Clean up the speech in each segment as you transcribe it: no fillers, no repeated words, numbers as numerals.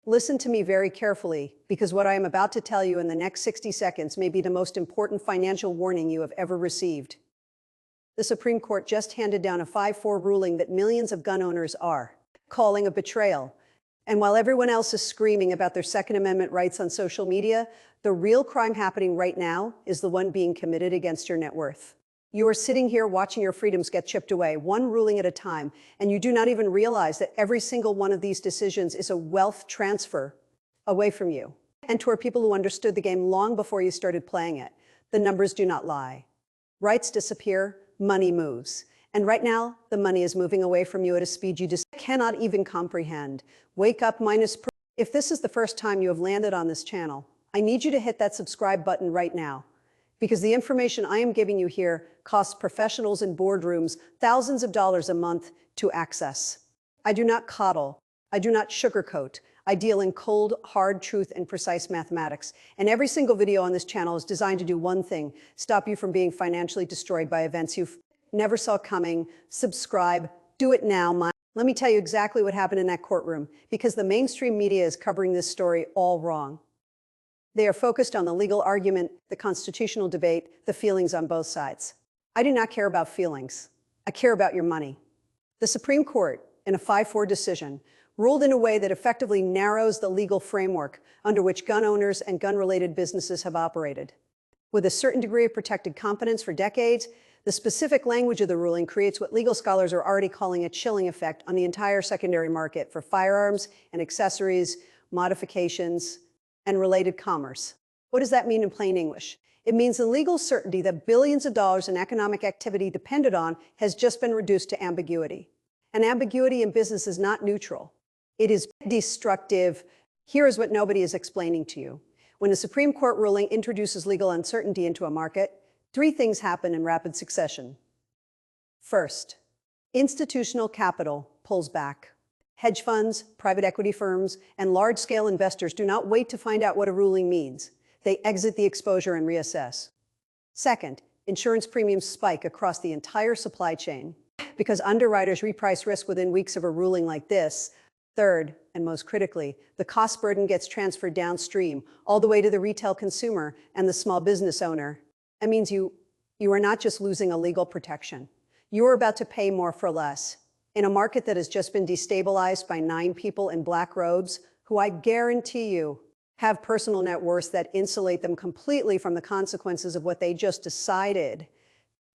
Listen to me very carefully, because what I am about to tell you in the next 60 seconds may be the most important financial warning you have ever received. The Supreme Court just handed down a 5-4 ruling that millions of gun owners are calling a betrayal. And while everyone else is screaming about their Second Amendment rights on social media, the real crime happening right now is the one being committed against your net worth. You are sitting here watching your freedoms get chipped away, one ruling at a time, and you do not even realize that every single one of these decisions is a wealth transfer away from you. And to our people who understood the game long before you started playing it, the numbers do not lie. Rights disappear, money moves. And right now, the money is moving away from you at a speed you just cannot even comprehend. Wake up minus. If this is the first time you have landed on this channel, I need you to hit that subscribe button right now, because the information I am giving you here costs professionals in boardrooms thousands of dollars a month to access. I do not coddle. I do not sugarcoat. I deal in cold, hard truth and precise mathematics. And every single video on this channel is designed to do one thing: stop you from being financially destroyed by events you never saw coming. Subscribe. Do it now. Let me tell you exactly what happened in that courtroom, because the mainstream media is covering this story all wrong. They are focused on the legal argument, the constitutional debate, the feelings on both sides. I do not care about feelings. I care about your money. The Supreme Court, in a 5-4 decision, ruled in a way that effectively narrows the legal framework under which gun owners and gun-related businesses have operated. With a certain degree of protected confidence for decades, the specific language of the ruling creates what legal scholars are already calling a chilling effect on the entire secondary market for firearms and accessories, modifications, and related commerce. What does that mean in plain English? It means the legal certainty that billions of dollars in economic activity depended on has just been reduced to ambiguity. And ambiguity in business is not neutral. It is destructive. Here is what nobody is explaining to you. When a Supreme Court ruling introduces legal uncertainty into a market, 3 things happen in rapid succession. First, institutional capital pulls back. Hedge funds, private equity firms, and large-scale investors do not wait to find out what a ruling means. They exit the exposure and reassess. Second, insurance premiums spike across the entire supply chain because underwriters reprice risk within weeks of a ruling like this. Third, and most critically, the cost burden gets transferred downstream, all the way to the retail consumer and the small business owner. That means you are not just losing a legal protection. You are about to pay more for less in a market that has just been destabilized by 9 people in black robes who, I guarantee you, have personal net worths that insulate them completely from the consequences of what they just decided.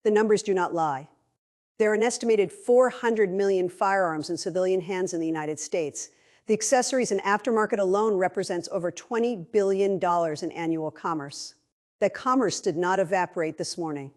The numbers do not lie. There are an estimated 400 million firearms in civilian hands in the United States. The accessories and aftermarket alone represents over $20 billion in annual commerce. That commerce did not evaporate this morning,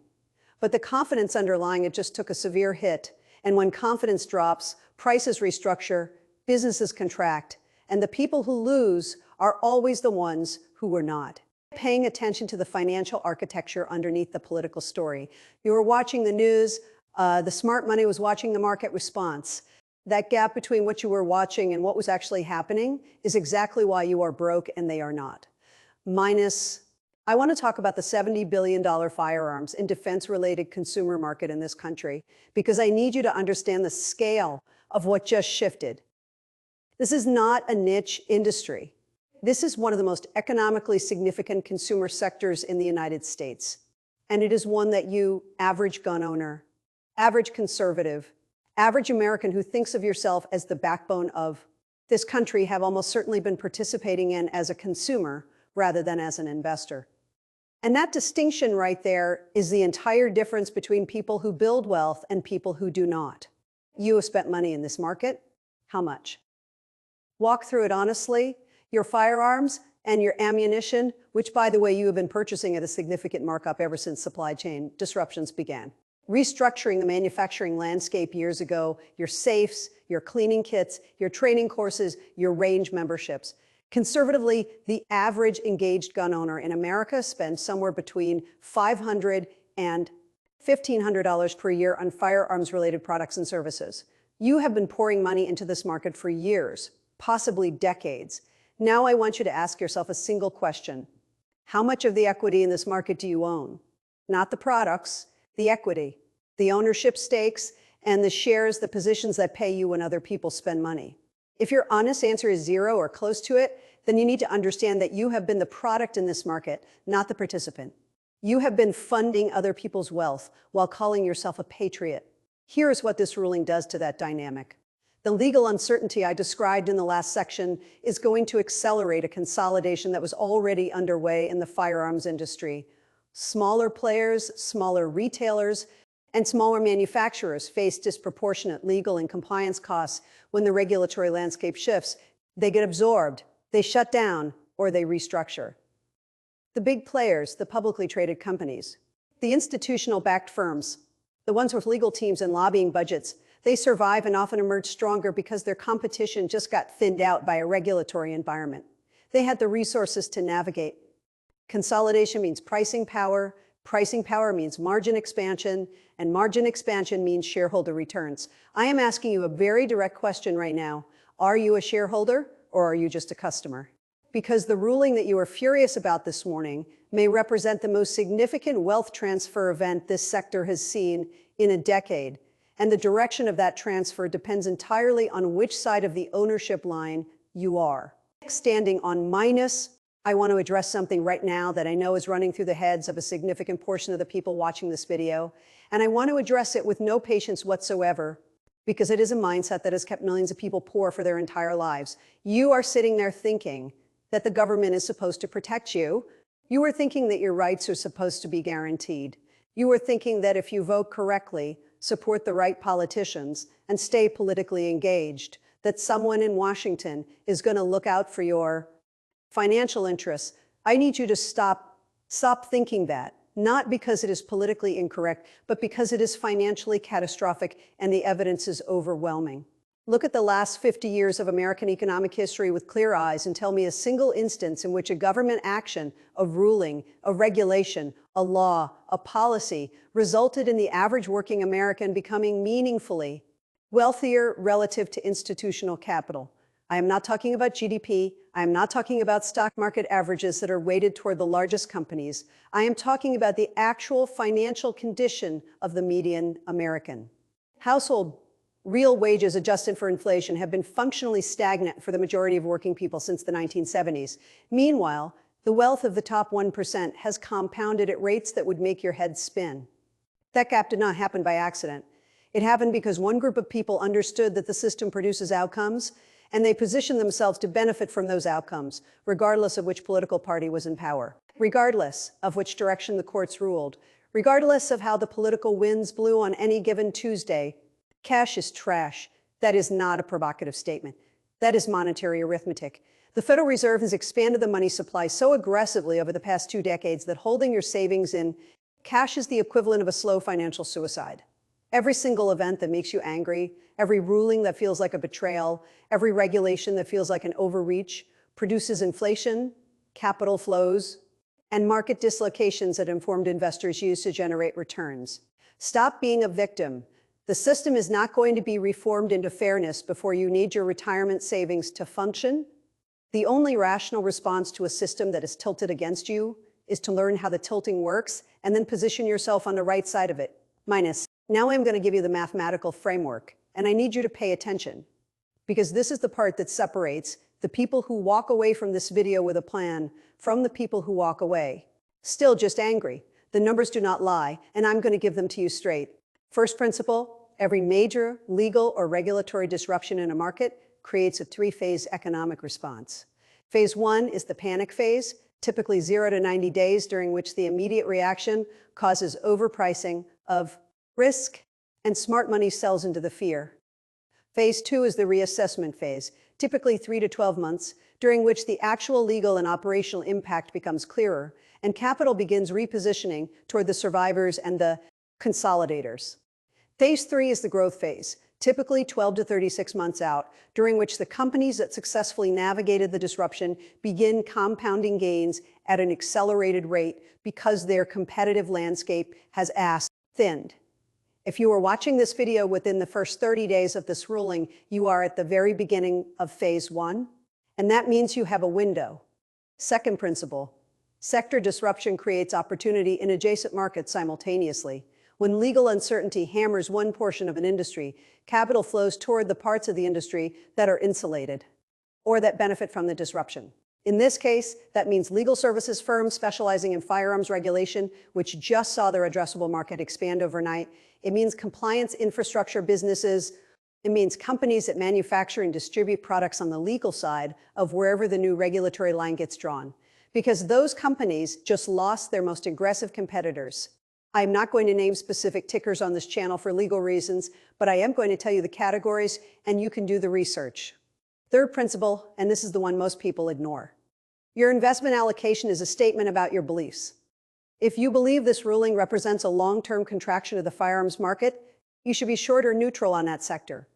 but the confidence underlying it just took a severe hit. And when confidence drops, prices restructure, businesses contract, and the people who lose are always the ones who were not paying attention to the financial architecture underneath the political story. You were watching the news. The smart money was watching the market response. That gap between what you were watching and what was actually happening is exactly why you are broke and they are not. I want to talk about the $70 billion firearms and defense-related consumer market in this country, because I need you to understand the scale of what just shifted. This is not a niche industry. This is one of the most economically significant consumer sectors in the United States. And it is one that you, average gun owner, average conservative, average American who thinks of yourself as the backbone of this country, have almost certainly been participating in as a consumer rather than as an investor. And that distinction right there is the entire difference between people who build wealth and people who do not. You have spent money in this market. How much? Walk through it honestly. Your firearms and your ammunition, which, by the way, you have been purchasing at a significant markup ever since supply chain disruptions began. Restructuring the manufacturing landscape years ago, your safes, your cleaning kits, your training courses, your range memberships. Conservatively, the average engaged gun owner in America spends somewhere between $500 and $1,500 per year on firearms-related products and services. You have been pouring money into this market for years, possibly decades. Now I want you to ask yourself a single question. How much of the equity in this market do you own? Not the products, the equity, the ownership stakes, and the shares, the positions that pay you when other people spend money. If your honest answer is 0 or close to it, then you need to understand that you have been the product in this market, not the participant. You have been funding other people's wealth while calling yourself a patriot. Here's what this ruling does to that dynamic. The legal uncertainty I described in the last section is going to accelerate a consolidation that was already underway in the firearms industry. Smaller players, smaller retailers, and smaller manufacturers face disproportionate legal and compliance costs when the regulatory landscape shifts. They get absorbed, they shut down, or they restructure. The big players, the publicly traded companies, the institutional-backed firms, the ones with legal teams and lobbying budgets, they survive and often emerge stronger because their competition just got thinned out by a regulatory environment. They had the resources to navigate. Consolidation means pricing power means margin expansion, and margin expansion means shareholder returns. I am asking you a very direct question right now. Are you a shareholder or are you just a customer? Because the ruling that you are furious about this morning may represent the most significant wealth transfer event this sector has seen in a decade. And the direction of that transfer depends entirely on which side of the ownership line you are. Standing on minus, I want to address something right now that I know is running through the heads of a significant portion of the people watching this video. And I want to address it with no patience whatsoever, because it is a mindset that has kept millions of people poor for their entire lives. You are sitting there thinking that the government is supposed to protect you. You are thinking that your rights are supposed to be guaranteed. You are thinking that if you vote correctly, support the right politicians, and stay politically engaged, that someone in Washington is going to look out for your financial interests. I need you to stop thinking that, not because it is politically incorrect, but because it is financially catastrophic and the evidence is overwhelming. Look at the last 50 years of American economic history with clear eyes and tell me a single instance in which a government action, a ruling, a regulation, a law, a policy resulted in the average working American becoming meaningfully wealthier relative to institutional capital. I am not talking about GDP. I am not talking about stock market averages that are weighted toward the largest companies. I am talking about the actual financial condition of the median American. Household real wages adjusted for inflation have been functionally stagnant for the majority of working people since the 1970s. Meanwhile, the wealth of the top 1% has compounded at rates that would make your head spin. That gap did not happen by accident. It happened because one group of people understood that the system produces outcomes, and they positioned themselves to benefit from those outcomes, regardless of which political party was in power, regardless of which direction the courts ruled, regardless of how the political winds blew on any given Tuesday. Cash is trash. That is not a provocative statement. That is monetary arithmetic. The Federal Reserve has expanded the money supply so aggressively over the past 2 decades that holding your savings in cash is the equivalent of a slow financial suicide. Every single event that makes you angry, every ruling that feels like a betrayal, every regulation that feels like an overreach produces inflation, capital flows, and market dislocations that informed investors use to generate returns. Stop being a victim. The system is not going to be reformed into fairness before you need your retirement savings to function. The only rational response to a system that is tilted against you is to learn how the tilting works and then position yourself on the right side of it. Minus. Now I'm going to give you the mathematical framework, and I need you to pay attention, because this is the part that separates the people who walk away from this video with a plan from the people who walk away still just angry. The numbers do not lie, and I'm going to give them to you straight. First principle, every major legal or regulatory disruption in a market creates a 3-phase economic response. Phase 1 is the panic phase, typically 0 to 90 days, during which the immediate reaction causes overpricing of risk and smart money sells into the fear. Phase 2 is the reassessment phase, typically 3 to 12 months, during which the actual legal and operational impact becomes clearer and capital begins repositioning toward the survivors and the consolidators. Phase 3 is the growth phase, typically 12 to 36 months out, during which the companies that successfully navigated the disruption begin compounding gains at an accelerated rate because their competitive landscape has thinned. If you are watching this video within the first 30 days of this ruling, you are at the very beginning of Phase 1, and that means you have a window. Second principle, sector disruption creates opportunity in adjacent markets simultaneously. When legal uncertainty hammers one portion of an industry, capital flows toward the parts of the industry that are insulated or that benefit from the disruption. In this case, that means legal services firms specializing in firearms regulation, which just saw their addressable market expand overnight. It means compliance infrastructure businesses. It means companies that manufacture and distribute products on the legal side of wherever the new regulatory line gets drawn. Because those companies just lost their most aggressive competitors. I'm not going to name specific tickers on this channel for legal reasons, but I am going to tell you the categories, and you can do the research. Third principle, and this is the one most people ignore. Your investment allocation is a statement about your beliefs. If you believe this ruling represents a long-term contraction of the firearms market, you should be short or neutral on that sector.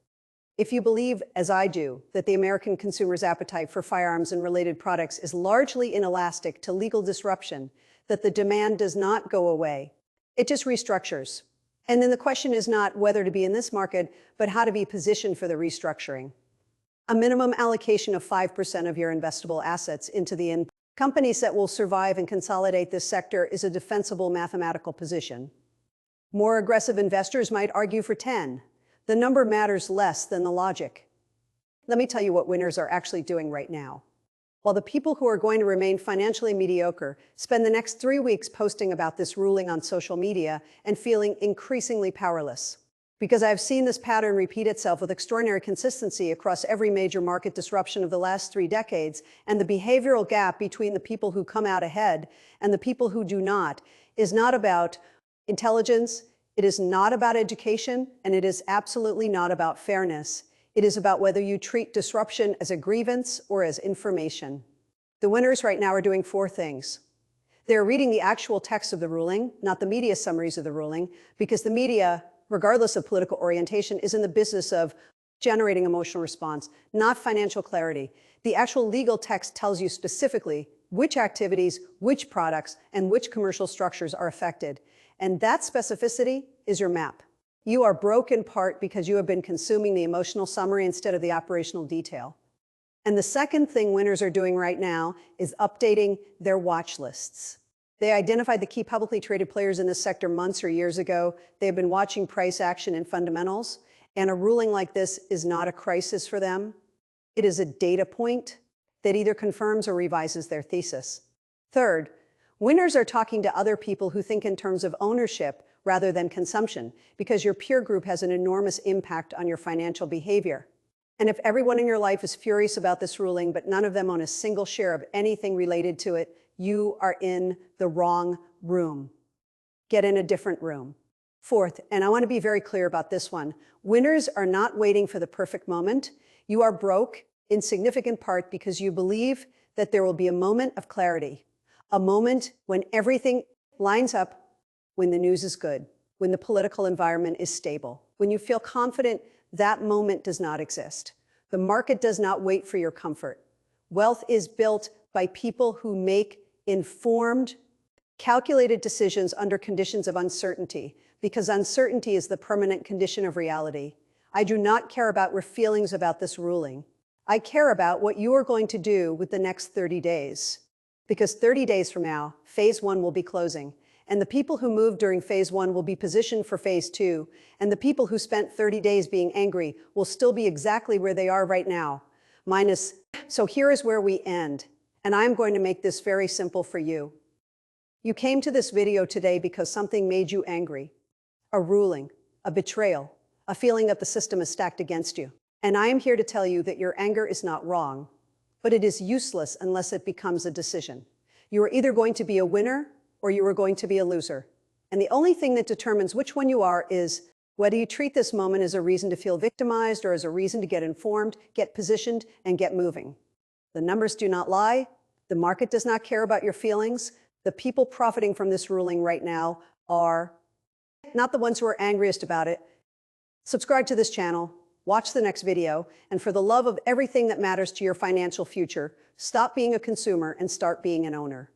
If you believe, as I do, that the American consumer's appetite for firearms and related products is largely inelastic to legal disruption, that the demand does not go away, it just restructures. And then the question is not whether to be in this market, but how to be positioned for the restructuring. A minimum allocation of 5% of your investable assets into the companies that will survive and consolidate this sector is a defensible mathematical position. More aggressive investors might argue for 10. The number matters less than the logic. Let me tell you what winners are actually doing right now. While the people who are going to remain financially mediocre spend the next 3 weeks posting about this ruling on social media and feeling increasingly powerless. Because I've seen this pattern repeat itself with extraordinary consistency across every major market disruption of the last 3 decades, and the behavioral gap between the people who come out ahead and the people who do not is not about intelligence, it is not about education, and it is absolutely not about fairness. It is about whether you treat disruption as a grievance or as information. The winners right now are doing 4 things. They're reading the actual text of the ruling, not the media summaries of the ruling, because the media, regardless of political orientation, is in the business of generating emotional response, not financial clarity. The actual legal text tells you specifically which activities, which products, and which commercial structures are affected. And that specificity is your map. You are broke in part because you have been consuming the emotional summary instead of the operational detail. And the second thing winners are doing right now is updating their watch lists. They identified the key publicly traded players in this sector months or years ago. They have been watching price action and fundamentals, and a ruling like this is not a crisis for them. It is a data point that either confirms or revises their thesis. Third, winners are talking to other people who think in terms of ownership rather than consumption, because your peer group has an enormous impact on your financial behavior. And if everyone in your life is furious about this ruling, but none of them own a single share of anything related to it, you are in the wrong room. Get in a different room. Fourth, and I want to be very clear about this one, winners are not waiting for the perfect moment. You are broke in significant part because you believe that there will be a moment of clarity, a moment when everything lines up, when the news is good, when the political environment is stable, when you feel confident. That moment does not exist. The market does not wait for your comfort. Wealth is built by people who make informed, calculated decisions under conditions of uncertainty, because uncertainty is the permanent condition of reality. I do not care about your feelings about this ruling. I care about what you are going to do with the next 30 days. Because 30 days from now, phase 1 will be closing. And the people who moved during phase 1 will be positioned for phase 2. And the people who spent 30 days being angry will still be exactly where they are right now. So here is where we end. And I'm going to make this very simple for you. You came to this video today because something made you angry. A ruling, a betrayal, a feeling that the system is stacked against you. And I am here to tell you that your anger is not wrong, but it is useless unless it becomes a decision. You are either going to be a winner or you are going to be a loser. And the only thing that determines which one you are is whether you treat this moment as a reason to feel victimized or as a reason to get informed, get positioned, and get moving. The numbers do not lie. The market does not care about your feelings. The people profiting from this ruling right now are not the ones who are angriest about it. Subscribe to this channel, watch the next video, and for the love of everything that matters to your financial future, stop being a consumer and start being an owner.